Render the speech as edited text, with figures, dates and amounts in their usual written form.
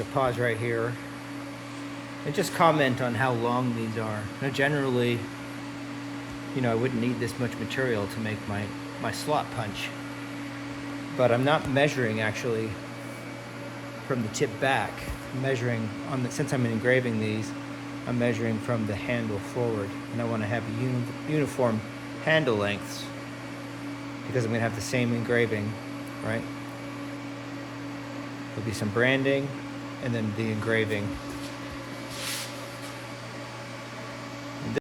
to pause right here and just comment on how long these are. Now, generally, you know, I wouldn't need this much material to make my slot punch, but I'm not measuring actually from the tip back. I'm measuring on the, since I'm engraving these, I'm measuring from the handle forward, and I want to have uniform handle lengths because I'm going to have the same engraving, right? There'll be some branding and then the engraving